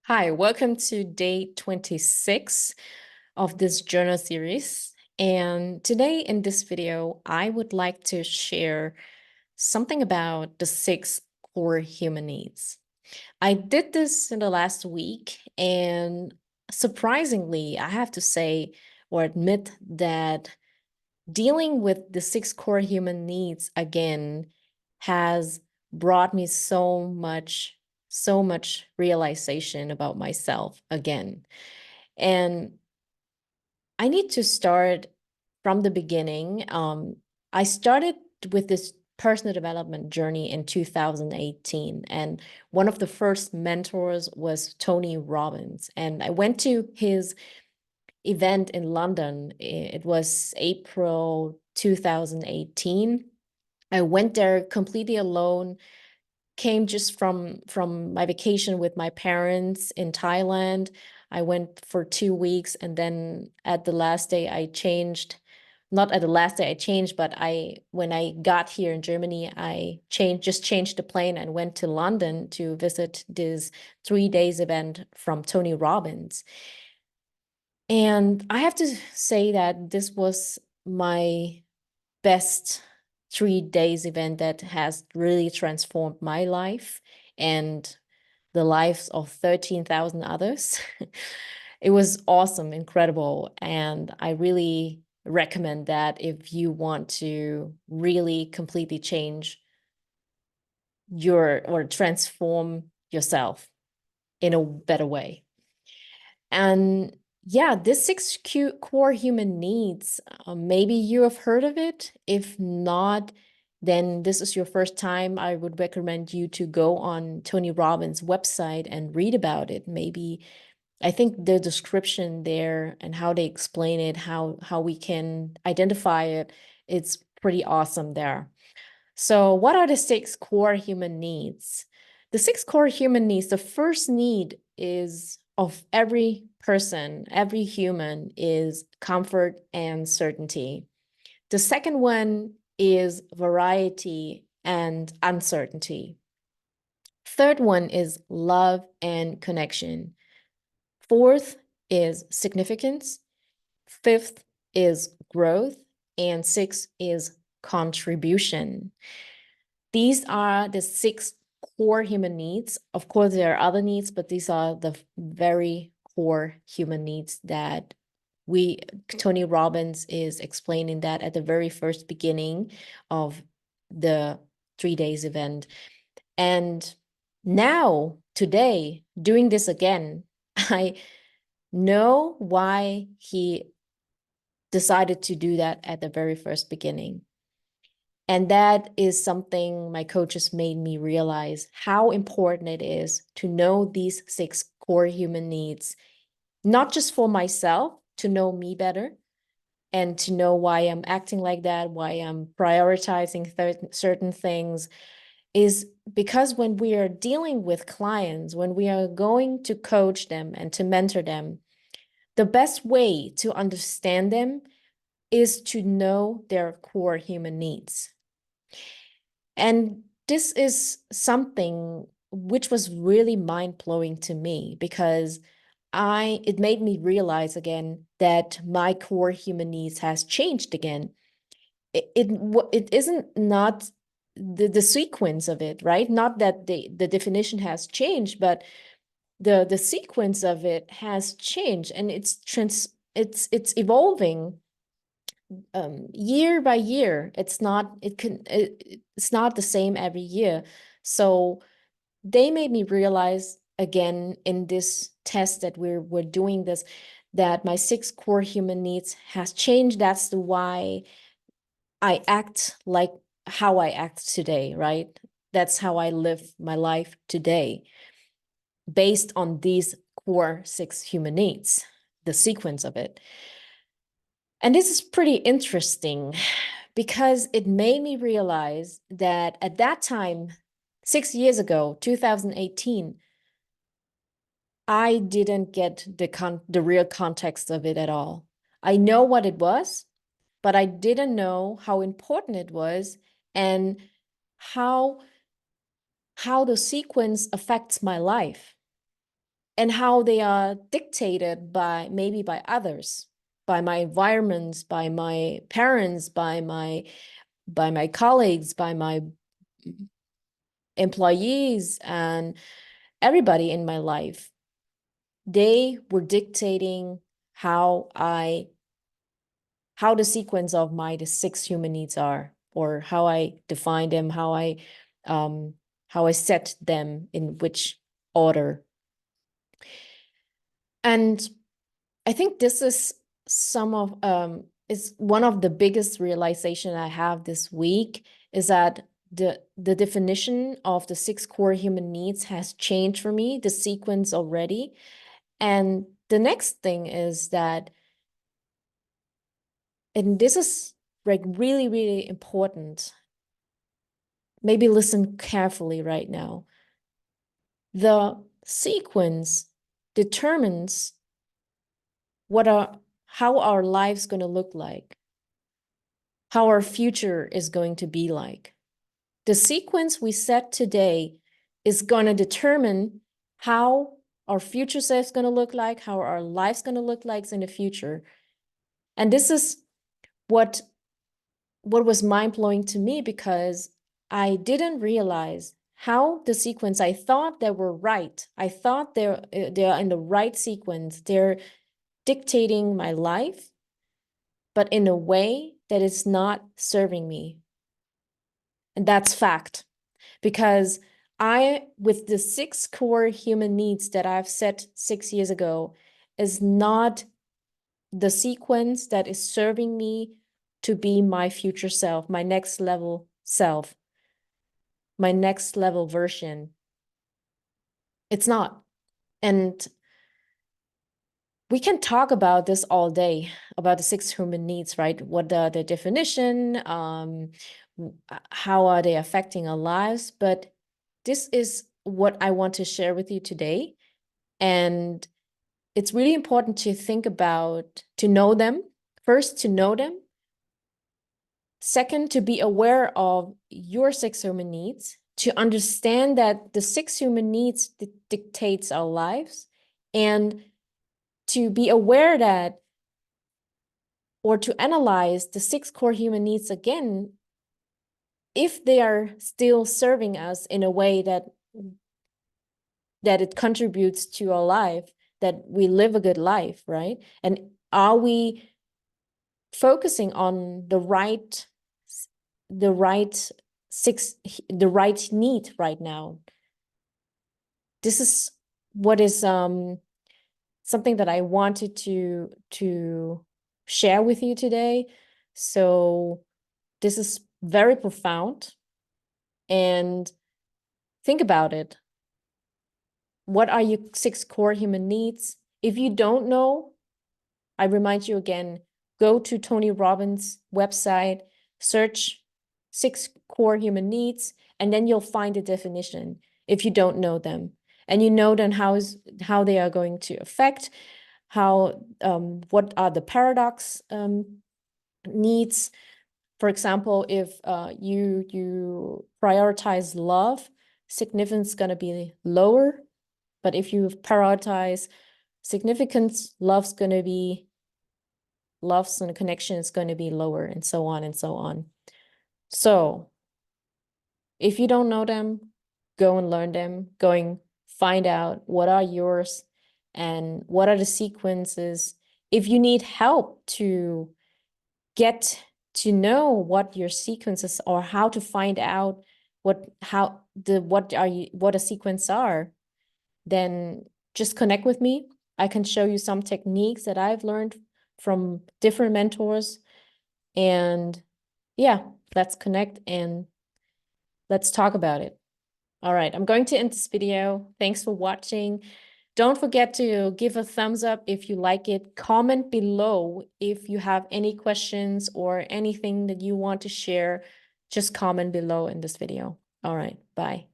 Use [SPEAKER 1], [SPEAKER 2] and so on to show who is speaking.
[SPEAKER 1] Hi, welcome to day 26 of this journal series. And today in this video, I would like to share something about the six core human needs. I did this in the last week, and surprisingly, I have to say or admit that dealing with the six core human needs again has brought me so much realization about myself again. And I need to start from the beginning. I started with this personal development journey in 2018, and one of the first mentors was Tony Robbins. And I went to his event in London. It was April 2018. I went there completely alone, came just from my vacation with my parents in Thailand. I went for 2 weeks, and then at the last day I changed. Not at the last day I changed, but I when I got here in Germany, I changed the plane and went to London to visit this 3 days event from Tony Robbins. And I have to say that this was my best 3 days event that has really transformed my life and the lives of 13,000 others. It was awesome, incredible. And I really recommend that if you want to really completely change or transform yourself in a better way. And yeah, this core human needs, maybe you have heard of it. If not, then this is your first time. I would recommend you to go on Tony Robbins' website and read about it. Maybe I think the description there and how they explain it, how we can identify it, it's pretty awesome there. So, what are the six core human needs? The six core human needs, the first need is of every person, every human is comfort and certainty. The second one is variety and uncertainty. Third one is love and connection. Fourth is significance. Fifth is growth. And sixth is contribution. These are the six core human needs. Of course, there are other needs, but these are the very core human needs that Tony Robbins is explaining that at the very first beginning of the 3 days event. And now, today, doing this again, I know why he decided to do that at the very first beginning. And that is something my coaches made me realize how important it is to know these six core human needs, not just for myself, to know me better and to know why I'm acting like that, why I'm prioritizing certain things, is because when we are dealing with clients, when we are going to coach them and to mentor them, the best way to understand them is to know their core human needs. And this is something which was really mind-blowing to me because it made me realize again that my core human needs has changed again. It isn't not the sequence of it, right? Not that the definition has changed, but the sequence of it has changed, and it's evolving year by year. It's not the same every year. So they made me realize again in this test that we're doing this, that my six core human needs has changed. That's the why I act like how I act today, right? That's how I live my life today, based on these core six human needs, the sequence of it. And this is pretty interesting because it made me realize that at that time, 6 years ago, 2018, I didn't get the real context of it at all. I know what it was, but I didn't know how important it was and how how the sequence affects my life. and how they are dictated by maybe by others, by my environments, by my parents, by my colleagues, by my employees, and everybody in my life. They were dictating how the sequence of the six human needs are, or how I define them, um, how I set them in which order. And I think this is is one of the biggest realization I have this week, is that the definition of the six core human needs has changed for me, the sequence already. And the next thing is that, and this is like really, really important, maybe listen carefully right now. The sequence determines how our lives going to look like, how our future is going to be like. The sequence we set today is going to determine how our future self is going to look like, how our life's going to look like in the future. And this is what was mind-blowing to me, because I didn't realize how the sequence I thought they were right. I thought they're in the right sequence. They're dictating my life, but in a way that is not serving me. And that's fact, because with the six core human needs that I've set 6 years ago, is not the sequence that is serving me to be my future self, my next level self, my next level version. It's not. And we can talk about this all day, about the six human needs, right? What are the definition? How are they affecting our lives? But this is what I want to share with you today. And it's really important to think about, to know them. First, to know them. Second, to be aware of your six human needs, to understand that the six human needs dictates our lives, and to be aware that, or to analyze the six core human needs again, if they are still serving us in a way that it contributes to our life, that we live a good life, right? And are we focusing on the right need right now? This is what is something that I wanted to share with you today. So this is very profound, and think about it. What are your six core human needs? If you don't know, I remind you again, go to Tony Robbins' website, search six core human needs, and then you'll find a definition if you don't know them. And you know then how they are going to affect, what are the paradox needs. For example, if you prioritize love, significance is going to be lower. But if you prioritize significance, love's and the connection is going to be lower, and so on and so on. So if you don't know them, go and learn them, find out what are yours and what are the sequences. If you need help to get to know what your sequences are, how to find out what a sequence are, then just connect with me. I can show you some techniques that I've learned from different mentors. And yeah, let's connect and let's talk about it. All right, I'm going to end this video. Thanks for watching. Don't forget to give a thumbs up if you like it. Comment below if you have any questions or anything that you want to share. Just comment below in this video. All right, bye.